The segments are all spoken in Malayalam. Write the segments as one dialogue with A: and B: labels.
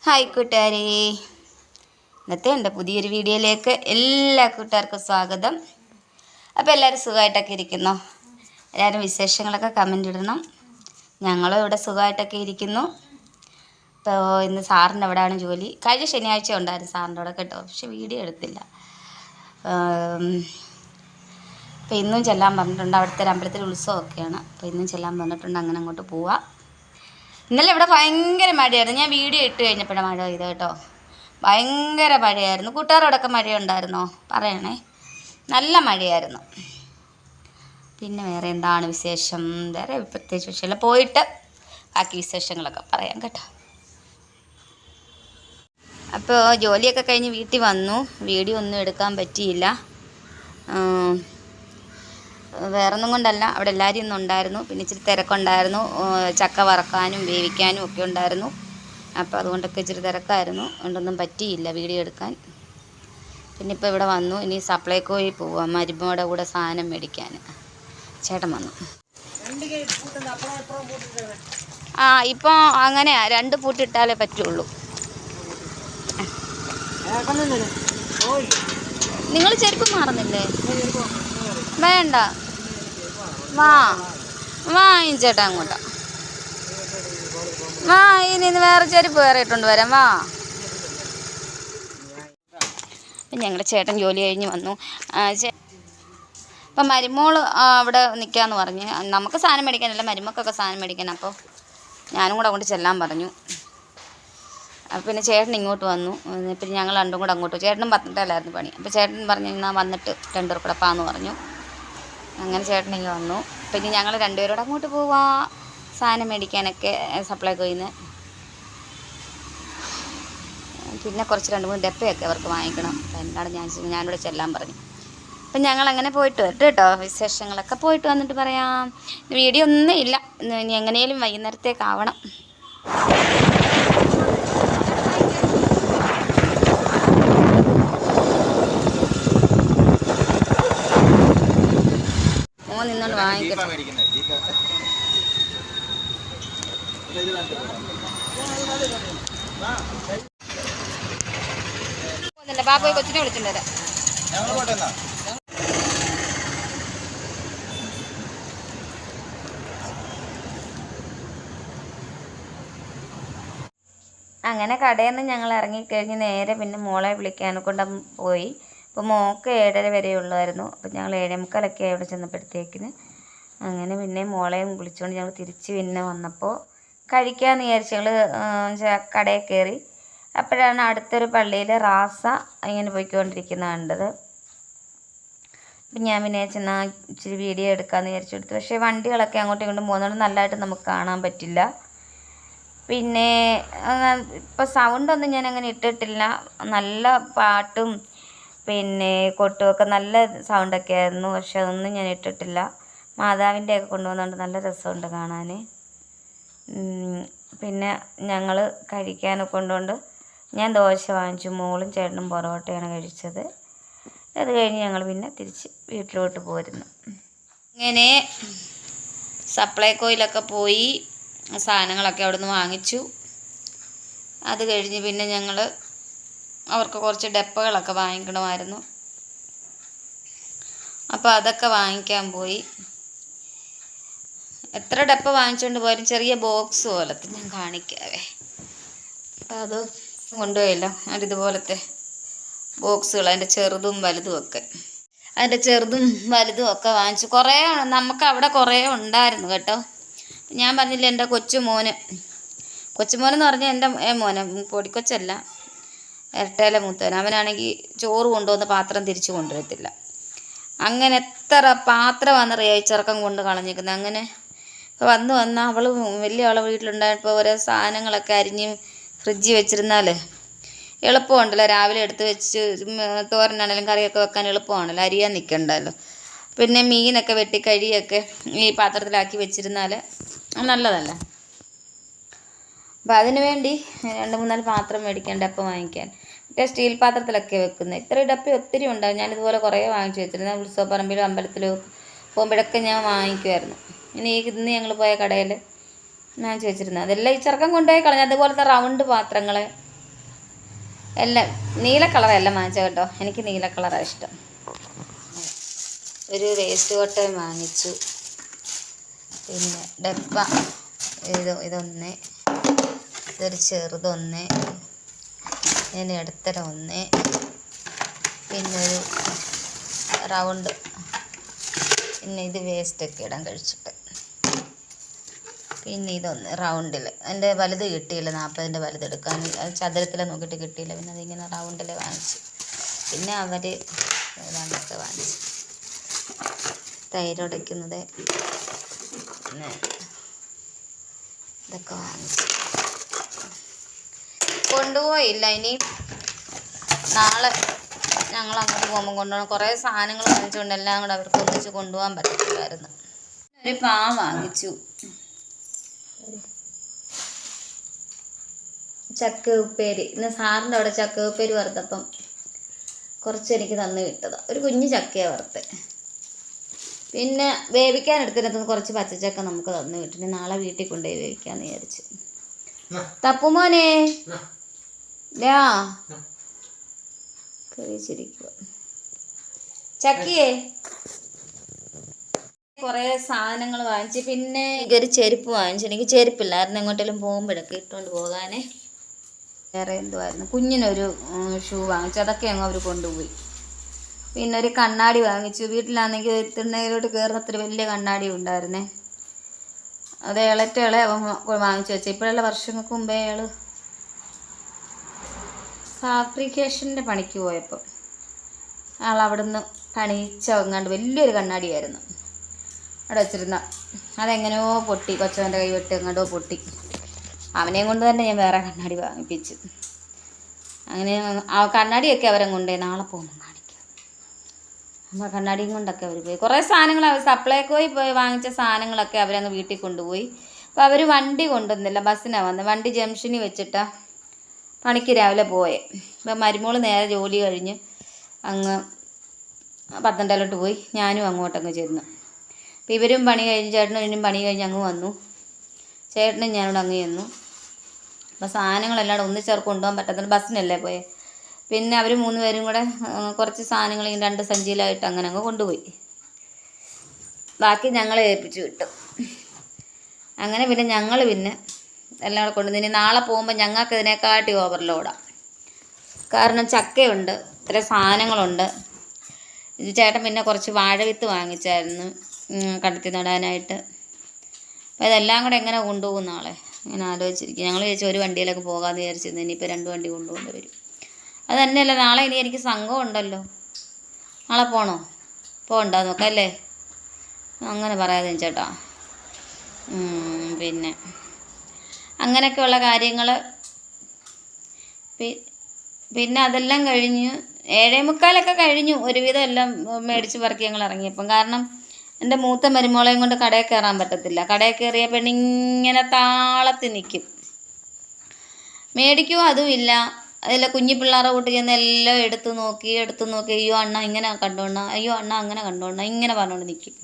A: ഹായ് കൂട്ടുകാരെ, ഇന്നത്തെ എൻ്റെ പുതിയൊരു വീഡിയോയിലേക്ക് എല്ലാ കൂട്ടുകാർക്കും സ്വാഗതം. അപ്പോൾ എല്ലാവരും സുഖമായിട്ടൊക്കെ ഇരിക്കുന്നു. എല്ലാവരും വിശേഷങ്ങളൊക്കെ കമൻ്റ് ഇടണം. ഞങ്ങളും ഇവിടെ സുഖമായിട്ടൊക്കെ ഇരിക്കുന്നു. അപ്പോൾ ഇന്ന് സാറിൻ്റെ അവിടെയാണ് ജോലി. കഴിഞ്ഞ ശനിയാഴ്ച ഉണ്ടായിരുന്നു സാറിൻ്റെ അവിടെ കേട്ടോ, പക്ഷെ വീഡിയോ എടുത്തില്ല. അപ്പോൾ ഇന്നും ചെല്ലാൻ പറഞ്ഞിട്ടുണ്ട്. അവിടുത്തെ ഒരു അമ്പലത്തിൽ ഉത്സവമൊക്കെയാണ്. അപ്പോൾ ഇന്നും ചെല്ലാൻ പറഞ്ഞിട്ടുണ്ട്. അങ്ങനെ അങ്ങോട്ട് പോവാം. ഇന്നലെ ഇവിടെ ഭയങ്കര മഴയായിരുന്നു. ഞാൻ വീഡിയോ ഇട്ട് കഴിഞ്ഞപ്പോഴാണ് മഴ പെയ്ത് കേട്ടോ. ഭയങ്കര മഴയായിരുന്നു. കൂട്ടുകാരോടൊക്കെ മഴയുണ്ടായിരുന്നോ പറയണേ. നല്ല മഴയായിരുന്നു. പിന്നെ വേറെ എന്താണ് വിശേഷം? വേറെ പ്രത്യേകിച്ച് വിഷയമില്ല. പോയിട്ട് ബാക്കി വിശേഷങ്ങളൊക്കെ പറയാം കേട്ടോ. അപ്പോൾ ജോലിയൊക്കെ കഴിഞ്ഞ് വീട്ടിൽ വന്നു. വീഡിയോ ഒന്നും എടുക്കാൻ പറ്റിയില്ല. വേറൊന്നും കൊണ്ടല്ല, അവിടെ എല്ലാവരും ഇന്നും ഉണ്ടായിരുന്നു. പിന്നെ ഇച്ചിരി തിരക്കുണ്ടായിരുന്നു. ചക്ക വറക്കാനും വേവിക്കാനും ഒക്കെ ഉണ്ടായിരുന്നു. അപ്പോൾ അതുകൊണ്ടൊക്കെ ഇച്ചിരി തിരക്കായിരുന്നു. അതുകൊണ്ടൊന്നും പറ്റിയില്ല വീഡിയോ എടുക്കാൻ. പിന്നെ ഇപ്പോൾ ഇവിടെ വന്നു. ഇനി സപ്ലൈക്കോയിൽ പോവാം മരുമോടെ കൂടെ സാധനം മേടിക്കാൻ. ചേട്ടൻ വന്നു. ഇപ്പോൾ അങ്ങനെയാ, 2 പൂട്ടിട്ടാലേ പറ്റുള്ളൂ. നിങ്ങൾ ചെരുപ്പ് മാറുന്നില്ലേ? വേണ്ട, വാങ്ങിച്ചേട്ടാ അങ്ങോട്ടാ. ഇനി വേറെ ചെരുപ്പ് വേറെ ഇട്ടുകൊണ്ട് വരാം. അപ്പം ഞങ്ങളുടെ ചേട്ടൻ ജോലി കഴിഞ്ഞ് വന്നു. അപ്പം മരുമോൾ അവിടെ നിൽക്കാമെന്ന് പറഞ്ഞ്. നമുക്ക് സാധനം മേടിക്കാനല്ല, മരുമക്കൊക്കെ സാധനം മേടിക്കാൻ. അപ്പോൾ ഞാനും കൂടെ അങ്ങോട്ട് ചെല്ലാൻ പറഞ്ഞു. അപ്പം പിന്നെ ചേട്ടൻ ഇങ്ങോട്ട് വന്നു. പിന്നെ ഞങ്ങൾ രണ്ടും കൂടെ അങ്ങോട്ട്. ചേട്ടനും പത്തനംതിട്ടയിലായിരുന്നു പണി. അപ്പോൾ ചേട്ടൻ പറഞ്ഞു എന്നാൽ വന്നിട്ട് 2 പേർ കൂടെ പാന്ന് പറഞ്ഞു. അങ്ങനെ ചേട്ടൻ ഇങ്ങനെ വന്നു. പിന്നെ ഞങ്ങൾ 2 പേരോട് അങ്ങോട്ട് പോവാം സാധനം മേടിക്കാനൊക്കെ സപ്ലൈക്കോയിൽ നിന്ന്. പിന്നെ കുറച്ച് 2-3 ഡപ്പയൊക്കെ അവർക്ക് വാങ്ങിക്കണം. അപ്പം എന്താണ് ഞാനിവിടെ ചെല്ലാൻ പറഞ്ഞു. അപ്പം ഞങ്ങളങ്ങനെ പോയിട്ട് വരട്ടെ കേട്ടോ. വിശേഷങ്ങളൊക്കെ പോയിട്ട് വന്നിട്ട് പറയാം. വീഡിയോ ഒന്നും ഇല്ല, ഇനി എങ്ങനെയും വൈകുന്നേരത്തേക്കാവണം. നിന്നോണ്ട് വാങ്ങിക്കട്ടെ. ബാബോയ് കൊച്ചിനെ വിളിച്ചിട്ട് വരാം. അങ്ങനെ കടയിൽ നിന്ന് ഞങ്ങൾ ഇറങ്ങിക്കഴിഞ്ഞ് നേരെ പിന്നെ മോളെ വിളിക്കാനെ കൊണ്ട് പോയി. അപ്പോൾ മോൾക്ക് 7:30 വരെ ഉള്ളായിരുന്നു. അപ്പോൾ ഞങ്ങൾ 7:45 അവിടെ ചെന്നപ്പോഴത്തേക്കിന് അങ്ങനെ പിന്നെ മോളെയും വിളിച്ചുകൊണ്ട് ഞങ്ങൾ തിരിച്ച് പിന്നെ വന്നപ്പോൾ കഴിക്കാമെന്ന് വിചാരിച്ച് ഞങ്ങൾ കടയിൽ കയറി. അപ്പോഴാണ് അടുത്തൊരു പള്ളിയിൽ റാസ ഇങ്ങനെ പോയിക്കൊണ്ടിരിക്കുന്നത് കണ്ടത്. അപ്പം ഞാൻ പിന്നെ ചെന്നാൽ ഇച്ചിരി വീഡിയോ എടുക്കാമെന്ന് വിചാരിച്ചെടുത്തു. പക്ഷേ വണ്ടികളൊക്കെ അങ്ങോട്ടും ഇങ്ങോട്ടും പോകുന്നതുകൊണ്ട് നല്ലതായിട്ട് നമുക്ക് കാണാൻ പറ്റില്ല. പിന്നെ ഇപ്പോൾ സൗണ്ടൊന്നും ഞാൻ അങ്ങനെ ഇട്ടിട്ടില്ല. നല്ല പാട്ടും പിന്നെ കൊട്ടുമൊക്കെ നല്ല സൗണ്ടൊക്കെ ആയിരുന്നു. പക്ഷെ അതൊന്നും ഞാൻ ഇട്ടിട്ടില്ല. മാതാവിൻ്റെയൊക്കെ കൊണ്ടുവന്നുകൊണ്ട് നല്ല രസമുണ്ട് കാണാൻ. പിന്നെ ഞങ്ങൾ കഴിക്കാനൊക്കെ കൊണ്ടുകൊണ്ട് ഞാൻ ദോശ വാങ്ങിച്ചു. മോളും ചേട്ടനും പൊറോട്ടയാണ് കഴിച്ചത്. അത് കഴിഞ്ഞ് ഞങ്ങൾ പിന്നെ തിരിച്ച് വീട്ടിലോട്ട് പോരുന്നു. ഇങ്ങനെ സപ്ലൈക്കോയിലൊക്കെ പോയി സാധനങ്ങളൊക്കെ അവിടെ നിന്ന് വാങ്ങിച്ചു. അത് കഴിഞ്ഞ് പിന്നെ ഞങ്ങൾ അവർക്ക് കുറച്ച് ഡപ്പകളൊക്കെ വാങ്ങിക്കണമായിരുന്നു. അപ്പോൾ അതൊക്കെ വാങ്ങിക്കാൻ പോയി. എത്ര ഡപ്പ വാങ്ങിച്ചുകൊണ്ട് പോയാലും ചെറിയ ബോക്സ് പോലത്തെ ഞാൻ കാണിക്കാവേ. അപ്പോൾ അത് കൊണ്ടുപോയല്ലോ. അതിതുപോലത്തെ ബോക്സുകൾ, അതിൻ്റെ ചെറുതും വലുതും ഒക്കെ വാങ്ങിച്ചു. കുറേ നമുക്ക് അവിടെ കുറേ ഉണ്ടായിരുന്നു കേട്ടോ. ഞാൻ പറഞ്ഞില്ല, എൻ്റെ കൊച്ചുമോനെന്ന് പറഞ്ഞാൽ എൻ്റെ മോനെ, പൊടിക്കൊച്ചല്ല, ഇരട്ടയിലെ മൂത്തവൻ. അവനാണെങ്കിൽ ചോറ് കൊണ്ടുവന്ന് പാത്രം തിരിച്ചു കൊണ്ടുവരത്തില്ല. അങ്ങനെ എത്ര പാത്രമാണ് റിയച്ചെറുക്കം കൊണ്ട് കളഞ്ഞിരിക്കുന്നത്. അങ്ങനെ വന്ന് അവൾ വലിയ ആളെ വീട്ടിലുണ്ടായപ്പോൾ ഓരോ സാധനങ്ങളൊക്കെ അരിഞ്ഞ് ഫ്രിഡ്ജിൽ വെച്ചിരുന്നാൽ എളുപ്പമുണ്ടല്ലോ. രാവിലെ എടുത്ത് വെച്ച് തോരനാണെങ്കിലും കറിയൊക്കെ വെക്കാൻ എളുപ്പമാണല്ലോ, അരിയാൻ നിൽക്കണ്ടല്ലോ. പിന്നെ മീനൊക്കെ വെട്ടി കഴിയൊക്കെ ഈ പാത്രത്തിലാക്കി വെച്ചിരുന്നാൽ നല്ലതല്ല. അപ്പോൾ അതിന് വേണ്ടി 2-3 പാത്രം മേടിക്കാൻ, ഡപ്പ വാങ്ങിക്കാൻ. മറ്റേ സ്റ്റീൽ പാത്രത്തിലൊക്കെ വെക്കുന്നത്. ഇത്ര ഡപ്പ ഒത്തിരി ഉണ്ടാകും. ഞാനിതുപോലെ കുറേ വാങ്ങിച്ചു വെച്ചിരുന്നത്. ഉത്സവപ്പറമ്പിലും അമ്പലത്തിലും പോകുമ്പോഴൊക്കെ ഞാൻ വാങ്ങിക്കുമായിരുന്നു. ഇന്ന് ഞങ്ങൾ പോയ കടയിൽ വാങ്ങിച്ചു വെച്ചിരുന്നത്. അതെല്ലാം ഈ ചെറുക്കം കൊണ്ടുപോയി കളഞ്ഞു. അതുപോലത്തെ റൗണ്ട് പാത്രങ്ങൾ എല്ലാം നീല കളറെല്ലാം വാങ്ങിച്ച കേട്ടോ. എനിക്ക് നീല കളറാണ് ഇഷ്ടം. ഒരു വേസ്റ്റ് കൊട്ടയും വാങ്ങിച്ചു. പിന്നെ ഡപ്പ ഇതൊന്ന്, ഇതൊരു ചെറുതൊന്ന്, ഇനി ഇടത്തരം ഒന്ന്, പിന്നെ ഒരു റൗണ്ട്, പിന്നെ ഇത് വേസ്റ്റൊക്കെ ഇടാൻ കഴിച്ചിട്ട്, പിന്നെ ഇതൊന്ന് റൗണ്ടിൽ. എൻ്റെ വലുത് കിട്ടിയില്ല, 40ൻ്റെ വലുത് എടുക്കാൻ, അത് ചതുരത്തിൽ നോക്കിയിട്ട് കിട്ടിയില്ല. പിന്നെ അതിങ്ങനെ റൗണ്ടിൽ വാങ്ങിച്ചു. പിന്നെ അവർ ഇതൊക്കെ വാങ്ങിച്ചു, തൈര് ഉടയ്ക്കുന്നത്, പിന്നെ ഇതൊക്കെ വാങ്ങിച്ചു. കൊണ്ടുപോയില്ല. ഇനി നാളെ ഞങ്ങൾ അങ്ങോട്ട് പോകുമ്പോൾ കൊണ്ടുപോകണം. കുറേ സാധനങ്ങൾ വാങ്ങിച്ചുകൊണ്ട് എല്ലാം കൂടെ അവർക്ക് ഒന്നിച്ച് കൊണ്ടുപോകാൻ പറ്റത്തില്ലായിരുന്നു. ഒരു പാ വാങ്ങിച്ചു. ചക്ക ഉപ്പേരി, ഇന്ന് സാറിൻ്റെ അവിടെ ചക്ക ഉപ്പേരി വറുത്തപ്പം കുറച്ച് എനിക്ക് തന്നു വിട്ടതാണ്. ഒരു കുഞ്ഞു ചക്കയാണ് വറുത്ത്. പിന്നെ വേവിക്കാൻ എടുത്തിടത്തുനിന്ന് കുറച്ച് പച്ചച്ചക്ക നമുക്ക് തന്നു വിട്ടിട്ട് നാളെ വീട്ടിൽ കൊണ്ടുപോയി വേവിക്കാമെന്ന് വിചാരിച്ചു. തപ്പുമോനെ കഴിച്ചിരിക്കുക. ചക്കിയേ കുറേ സാധനങ്ങൾ വാങ്ങിച്ച്. പിന്നെ ഒരു ചെരുപ്പ് വാങ്ങിച്ചു. എനിക്ക് ചെരുപ്പില്ലായിരുന്നു, എങ്ങോട്ടെങ്കിലും പോകുമ്പോഴൊക്കെ ഇട്ടുകൊണ്ട് പോകാനേ. വേറെ എന്തുമായിരുന്നു, കുഞ്ഞിനൊരു ഷൂ വാങ്ങിച്ചു, അതൊക്കെ അങ്ങ് അവർ കൊണ്ടുപോയി. പിന്നെ ഒരു കണ്ണാടി വാങ്ങിച്ചു. വീട്ടിലാണെങ്കിൽ തിണ്ണയിലോട്ട് കയറുന്നത്ര വലിയ കണ്ണാടി ഉണ്ടായിരുന്നേ. അത് ഇളയ വാങ്ങിച്ചു വെച്ചാൽ ഇപ്പോഴുള്ള വർഷങ്ങൾക്ക് മുമ്പേ അയാൾ ഫാബ്രിക്കേഷൻ്റെ പണിക്ക് പോയപ്പോൾ ആൾ അവിടുന്ന് പണിയിച്ച എങ്ങാണ്ട് വലിയൊരു കണ്ണാടിയായിരുന്നു അവിടെ വെച്ചിരുന്ന. അതെങ്ങനെയോ പൊട്ടി, കൊച്ചവൻ്റെ കൈ വെട്ടി എങ്ങോട്ടോ പൊട്ടി. അവനെയും കൊണ്ട് തന്നെ ഞാൻ വേറെ കണ്ണാടി വാങ്ങിപ്പിച്ചു. അങ്ങനെ ആ കണ്ണാടിയൊക്കെ അവരെ കൊണ്ടുപോയി നാളെ പോകുമ്പോൾ കാണിക്കാം. അപ്പോൾ കണ്ണാടിയും കൊണ്ടൊക്കെ അവർ പോയി. കുറേ സാധനങ്ങൾ അവർ സപ്ലൈക്കോയിൽ പോയി വാങ്ങിച്ച സാധനങ്ങളൊക്കെ അവരങ്ങ് വീട്ടിൽ കൊണ്ടുപോയി. അപ്പോൾ അവർ വണ്ടി കൊണ്ടുവന്നില്ല, ബസ്സിനാണ് വന്നത്. വണ്ടി ജംഗ്ഷനിൽ വെച്ചിട്ടാണ് പണിക്ക് രാവിലെ പോയെ. അപ്പം മരുമോൾ നേരെ ജോലി കഴിഞ്ഞ് അങ്ങ് പത്തനംതിട്ടയിലോട്ട് പോയി. ഞാനും അങ്ങോട്ടങ്ങ് ചെന്നു. അപ്പം ഇവരും പണി കഴിഞ്ഞ്, ചേട്ടനും പണി കഴിഞ്ഞ് അങ്ങ് വന്നു. ചേട്ടനും ഞാനിവിടെ അങ്ങ് ചെന്നു. അപ്പോൾ സാധനങ്ങളെല്ലാം ഒന്നിച്ചേർക്ക് കൊണ്ടുപോകാൻ പറ്റത്തില്ല, ബസ്സിനല്ലേ പോയെ. പിന്നെ അവർ 3 പേരും കൂടെ കുറച്ച് സാധനങ്ങൾ 2 സഞ്ചിയിലായിട്ട് അങ്ങനെ അങ്ങ് കൊണ്ടുപോയി. ബാക്കി ഞങ്ങളെ ഏൽപ്പിച്ചു വിട്ടു. അങ്ങനെ പിന്നെ ഞങ്ങൾ എല്ലാം കൂടെ കൊണ്ടുവന്ന്. ഇനി നാളെ പോകുമ്പോൾ ഞങ്ങൾക്ക് ഇതിനെക്കാട്ടി ഓവർലോഡാണ്. കാരണം ചക്കയുണ്ട്, ഇത്ര സാധനങ്ങളുണ്ട്. ഇത് ചേട്ടൻ പിന്നെ കുറച്ച് വാഴവിത്ത് വാങ്ങിച്ചായിരുന്നു കടത്തി നടാനായിട്ട്. അപ്പോൾ ഇതെല്ലാം കൂടെ എങ്ങനെ കൊണ്ടുപോകും നാളെ ഇങ്ങനെ ആലോചിച്ചിരിക്കും. ഞങ്ങൾ വിചാരിച്ചു ഒരു വണ്ടിയിലൊക്കെ പോകാമെന്ന് വിചാരിച്ചിരുന്നു. ഇനിയിപ്പോൾ 2 വണ്ടി കൊണ്ടുപോകേണ്ടി വരും. അത് തന്നെയല്ല, നാളെ ഇനി എനിക്ക് സംഘം ഉണ്ടല്ലോ. നാളെ പോകണ്ടോ നോക്കല്ലേ, അങ്ങനെ പറയാതെ ചേട്ടാ. പിന്നെ അങ്ങനെയൊക്കെയുള്ള കാര്യങ്ങൾ. പിന്നെ അതെല്ലാം കഴിഞ്ഞ് 7:45 കഴിഞ്ഞു. ഒരുവിധം എല്ലാം മേടിച്ച് പറക്കി ഞങ്ങൾ ഇറങ്ങിയപ്പം. കാരണം എൻ്റെ മൂത്ത മരുമോളെയും കൊണ്ട് കടയിൽ കയറാൻ പറ്റത്തില്ല. കടയിൽ കയറിയ പെണ്ണിങ്ങനെ താളത്തിൽ നിൽക്കും, മേടിക്കുമോ അതുമില്ല. അതിലെ കുഞ്ഞു പിള്ളേരെ കൂട്ടി ചെന്ന് എല്ലാം എടുത്തു നോക്കി അയ്യോ അണ്ണ ഇങ്ങനെ കണ്ടോണ്ണ, അയ്യോ അണ്ണ അങ്ങനെ കണ്ടോണ്ണ, ഇങ്ങനെ പറഞ്ഞുകൊണ്ട് നിൽക്കും.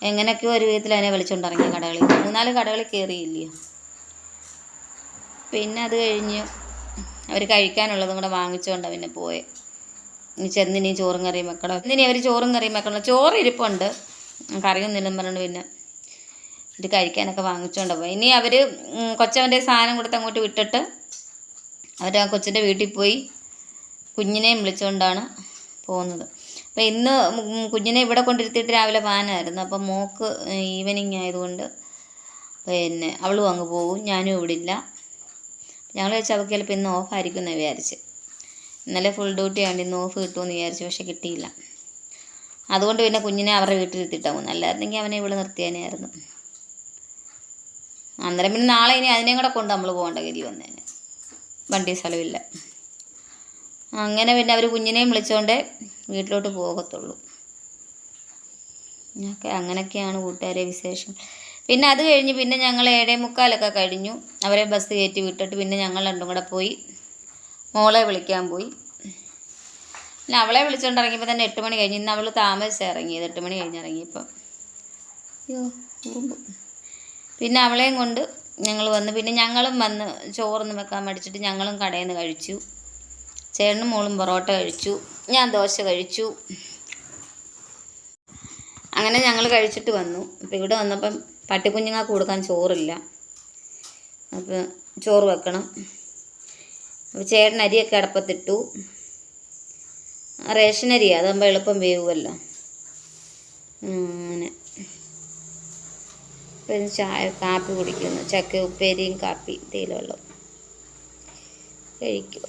A: എങ്ങനെയൊക്കെയോ ഒരു വിധത്തിൽ അതിനെ വിളിച്ചുകൊണ്ടിറങ്ങി കടകളിൽ. 3-4 കടകളിൽ കയറിയില്ലയോ. പിന്നെ അത് കഴിഞ്ഞ് അവർ കഴിക്കാനുള്ളതും കൂടെ വാങ്ങിച്ചുകൊണ്ടാണ് പിന്നെ പോയെ. ചെന്നിനി ചോറും കറിയും വെക്കണം. ഇനി അവർ ചോറും കറിയും വെക്കണം. ചോറ് ഇരിപ്പുണ്ട്, കറിയൊന്നുമില്ലെന്ന് പറഞ്ഞുകൊണ്ട് പിന്നെ ഇത് കഴിക്കാനൊക്കെ വാങ്ങിച്ചുകൊണ്ട് പോയി. ഇനി അവർ കൊച്ചവൻ്റെ സാധനം കൊടുത്ത് അങ്ങോട്ട് വിട്ടിട്ട് അവർ ആ കൊച്ചിൻ്റെ വീട്ടിൽ പോയി കുഞ്ഞിനെയും വിളിച്ചുകൊണ്ടാണ് പോകുന്നത്. അപ്പോൾ ഇന്ന് കുഞ്ഞിനെ ഇവിടെ കൊണ്ടിരുത്തിയിട്ട് രാവിലെ പാനായിരുന്നു. അപ്പം മോക്ക് ഈവനിങ് ആയതുകൊണ്ട് പിന്നെ അവളും അങ്ങ് പോകും, ഞാനും ഇവിടെ ഇല്ല. ഞങ്ങൾ വെച്ചാൽ അവൾക്ക് ചിലപ്പോൾ ഇന്ന് ഓഫായിരിക്കും എന്ന് വിചാരിച്ച്. ഇന്നലെ ഫുൾ ഡ്യൂട്ടി ആണ്ട് ഇന്ന് ഓഫ് കിട്ടുമെന്ന് വിചാരിച്ചു, പക്ഷെ കിട്ടിയില്ല. അതുകൊണ്ട് പിന്നെ കുഞ്ഞിനെ അവരുടെ വീട്ടിലിരുത്തിയിട്ടാണ് പോകുന്നത്. അല്ലായിരുന്നെങ്കിൽ അവനെ ഇവിടെ നിർത്തിയാനായിരുന്നു. അന്നേരം പിന്നെ നാളെ ഇനി അതിനെയും കൂടെ കൊണ്ട് നമ്മൾ പോകേണ്ട ഗതി വന്നേനെ, വണ്ടി സ്ഥലമില്ല. അങ്ങനെ പിന്നെ അവർ കുഞ്ഞിനെയും വിളിച്ചുകൊണ്ട് വീട്ടിലോട്ട് പോകത്തുള്ളൂ. അങ്ങനെയൊക്കെയാണ് കൂട്ടുകാരെ വിശേഷം. പിന്നെ അത് കഴിഞ്ഞ് പിന്നെ ഞങ്ങൾ 7:45 കഴിഞ്ഞു. അവരെ ബസ് കയറ്റി വിട്ടിട്ട് പിന്നെ ഞങ്ങൾ രണ്ടും കൂടെ പോയി മോളെ വിളിക്കാൻ പോയി. പിന്നെ അവളെ വിളിച്ചുകൊണ്ട് ഇറങ്ങിയപ്പോൾ തന്നെ 8 മണി കഴിഞ്ഞ്. ഇന്ന് അവൾ താമസിച്ച് ഇറങ്ങിയത്, 8 മണി കഴിഞ്ഞ് ഇറങ്ങിയപ്പം. പിന്നെ അവളെയും കൊണ്ട് ഞങ്ങൾ വന്ന്. പിന്നെ ഞങ്ങളും വന്ന് ചോറൊന്നും വെക്കാൻ മടിച്ചിട്ട് ഞങ്ങളും കടയിൽ നിന്ന് കഴിച്ചു. ചേട്ടനും മോളും പൊറോട്ട കഴിച്ചു, ഞാൻ ദോശ കഴിച്ചു. അങ്ങനെ ഞങ്ങൾ കഴിച്ചിട്ട് വന്നു. അപ്പോൾ ഇവിടെ വന്നപ്പം പട്ടിക്കുഞ്ഞുങ്ങൾക്ക് കൊടുക്കാൻ ചോറില്ല. അപ്പോൾ ചോറ് വെക്കണം. അപ്പോൾ ചേട്ടൻ അരിയൊക്കെ അടപ്പത്തിട്ടു. റേഷൻ അരി, അതാകുമ്പോൾ എളുപ്പം വേവുമല്ലോ. അങ്ങനെ ഇപ്പം ചായ കാപ്പി കുടിക്കുന്നു. ചക്ക ഉപ്പേരിയും കാപ്പി തേയിലവെള്ളം കഴിക്കും.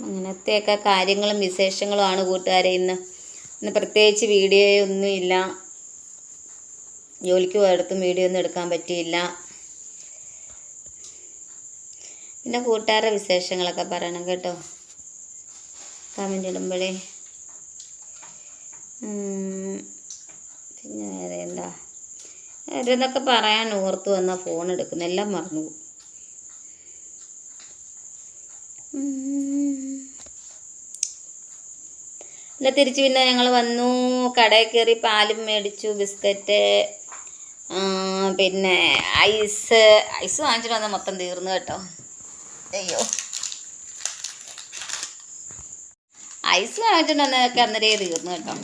A: അങ്ങനത്തെയൊക്കെ കാര്യങ്ങളും വിശേഷങ്ങളുമാണ് കൂട്ടുകാരെ. ഇന്ന് പ്രത്യേകിച്ച് വീഡിയോ ഒന്നുമില്ല. ജോലിക്ക് പോയടത്തും വീഡിയോ ഒന്നും എടുക്കാൻ പറ്റിയില്ല. പിന്നെ കൂട്ടുകാരുടെ വിശേഷങ്ങളൊക്കെ പറയണം കേട്ടോ, കമൻ്റ് ഇടുമ്പോഴേ. പിന്നെ വേറെ എന്താ ഓരോന്നൊക്കെ പറയാൻ ഓർത്ത് വന്നാൽ ഫോൺ എടുക്കുന്നു, എല്ലാം മറന്നു പോകും. പിന്നെ തിരിച്ച് പിന്നെ ഞങ്ങൾ വന്നു, കടയിൽ കയറി പാലും മേടിച്ചു, ബിസ്ക്കറ്റ്, പിന്നെ ഐസ് വാങ്ങിച്ചിട്ട് വന്നാൽ മൊത്തം തീർന്നു കേട്ടോ. അയ്യോ, ഐസ് വാങ്ങിച്ചിട്ട് വന്നതൊക്കെ അന്നേരേ തീർന്നു കേട്ടോ.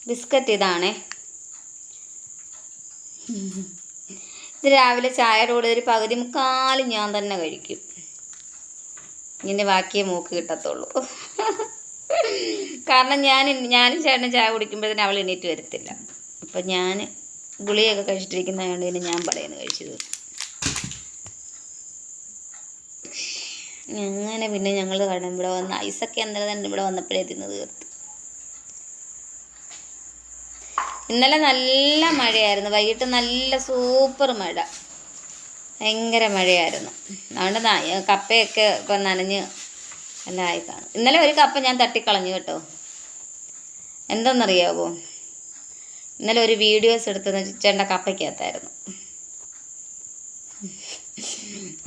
A: ബിസ്ക്കറ്റ് ഇതാണേ. ഇത് രാവിലെ ചായയുടെ കൂടെ ഒരു പകുതി മുക്കാലും ഞാൻ തന്നെ കഴിക്കും. ഇതിൻ്റെ ബാക്കിയേ മൂക്ക് കിട്ടത്തുള്ളൂ. കാരണം ഞാനും ചേട്ടനും ചായ കുടിക്കുമ്പോഴത്തേന് അവൾ എണീറ്റ് വരത്തില്ല. അപ്പം ഞാൻ ഗുളിയൊക്കെ കഴിച്ചിട്ടിരിക്കുന്നതുകൊണ്ട് തന്നെ ഞാൻ പറയുന്നു കഴിച്ചത്. അങ്ങനെ പിന്നെ ഞങ്ങൾ ഇവിടെ വന്ന് ഐസൊക്കെ അന്നേരം തന്നെ ഇവിടെ വന്നപ്പോഴേ തിന്ന് തീർത്തു. ഇന്നലെ നല്ല മഴയായിരുന്നു, വൈകിട്ട് നല്ല സൂപ്പർ മഴ, ഭയങ്കര മഴയായിരുന്നു. അതുകൊണ്ട് കപ്പയൊക്കെ ഇപ്പം നനഞ്ഞ് എല്ലാം ആയി കാണും. ഇന്നലെ ഒരു കപ്പ ഞാൻ തട്ടിക്കളഞ്ഞു കേട്ടോ. എന്താണെന്നറിയാവോ, ഇന്നലെ ഒരു വീഡിയോസ് എടുത്തത് ചേട്ടൻ്റെ കപ്പയ്ക്കകത്തായിരുന്നു.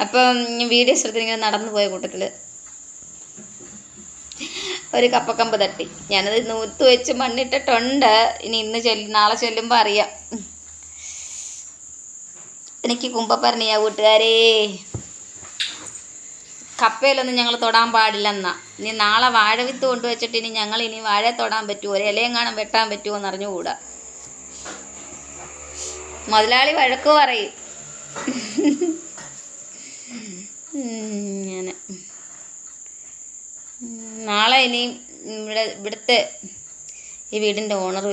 A: അപ്പം വീഡിയോസ് എടുത്തിങ്ങനെ നടന്നു പോയ കൂട്ടത്തിൽ ഒരു കപ്പക്കമ്പ് തട്ടി. ഞാനത് നൂത്ത് വെച്ച് മണ്ണിട്ടിട്ടുണ്ട്. നാളെ ചെല്ലുമ്പോൾ അറിയാം. എനിക്ക് കുമ്പപ്പരണിയാ കൂട്ടുകാരേ. കപ്പയിലൊന്നും ഞങ്ങൾ തൊടാൻ പാടില്ലെന്നാ. ഇനി നാളെ വാഴവിത്ത് കൊണ്ടുവച്ചിട്ട് ഇനി വാഴ തൊടാൻ പറ്റുമോ, ഒരു ഇലയെങ്ങാനും വെട്ടാൻ പറ്റുമോ എന്ന് അറിഞ്ഞുകൂടാ. മുതലാളി വഴക്ക് പറയും. അങ്ങനെ നാളെ ഇനിയും ഇവിടുത്തെ ഈ വീടിൻ്റെ ഓണർ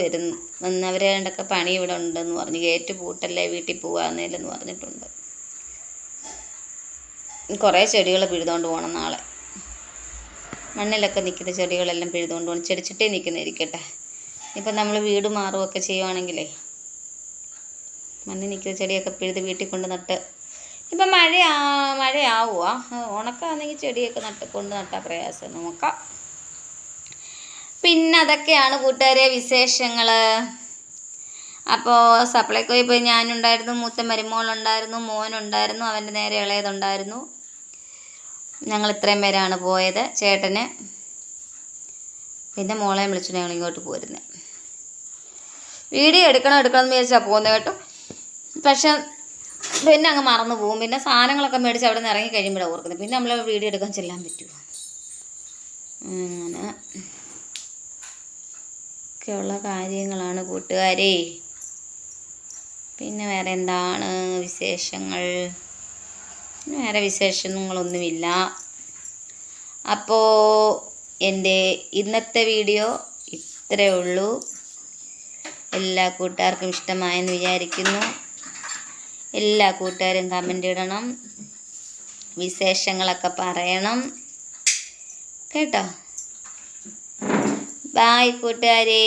A: വന്ന് അവരെ കണ്ടൊക്കെ പണി ഇവിടെ ഉണ്ടെന്ന് പറഞ്ഞ്, ഗേറ്റ് പൂട്ടല്ലേ വീട്ടിൽ പോകാമെന്നേലെന്ന് പറഞ്ഞിട്ടുണ്ട്. കുറേ ചെടികൾ പിഴുതുകൊണ്ട് പോകണം നാളെ. മണ്ണിലൊക്കെ നിൽക്കുന്ന ചെടികളെല്ലാം പിഴുതുകൊണ്ട് പോകണം. ചെടിച്ചിട്ടേ നിൽക്കുന്നതായിരിക്കട്ടെ. ഇപ്പം നമ്മൾ വീട് മാറുകയൊക്കെ ചെയ്യുവാണെങ്കിലേ മണ്ണിൽ നിൽക്കുന്ന ചെടിയൊക്കെ പിഴുത് വീട്ടിൽ കൊണ്ട് നട്ട്. ഇപ്പം മഴയാവുക, ഉണക്കാണെങ്കിൽ ചെടിയൊക്കെ കൊണ്ട് നട്ടാൽ പ്രയാസം നോക്കാം. പിന്നെ അതൊക്കെയാണ് കൂട്ടുകാരെ വിശേഷങ്ങൾ. അപ്പോൾ സപ്ലൈക്കോയിൽ പോയി ഞാനുണ്ടായിരുന്നു, മൂത്ത മരുമോളുണ്ടായിരുന്നു, മോനുണ്ടായിരുന്നു, അവൻ്റെ നേരെ ഇളയതുണ്ടായിരുന്നു. ഞങ്ങൾ ഇത്രയും പേരാണ് പോയത്. ചേട്ടന് പിന്നെ മോളെ വിളിച്ചിട്ട് ഞങ്ങൾ ഇങ്ങോട്ട് പോരുന്നത്. വീഡിയോ എടുക്കണം എന്ന് വിചാരിച്ചാൽ പോകുന്നത് കേട്ടോ. പക്ഷെ പിന്നെ അങ്ങ് മറന്നു പോകും. പിന്നെ സാധനങ്ങളൊക്കെ മേടിച്ച് അവിടെ നിന്ന് ഇറങ്ങി കഴിയുമ്പോഴാണ് ഓർക്കുന്നത്. പിന്നെ നമ്മൾ വീഡിയോ എടുക്കാൻ ചെല്ലാൻ പറ്റുമോ? അങ്ങനെ ഒക്കെയുള്ള കാര്യങ്ങളാണ് കൂട്ടുകാരെ. പിന്നെ വേറെ എന്താണ് വിശേഷങ്ങൾ? വേറെ വിശേഷങ്ങളൊന്നുമില്ല. അപ്പോൾ എൻ്റെ ഇന്നത്തെ വീഡിയോ ഇത്രയേ ഉള്ളൂ. എല്ലാ കൂട്ടുകാർക്കും ഇഷ്ടമായെന്ന് വിചാരിക്കുന്നു. എല്ലാ കൂട്ടുകാരും കമൻ്റ് ഇടണം, വിശേഷങ്ങളൊക്കെ പറയണം കേട്ടോ. ബായ് കൂട്ടുകാരേ.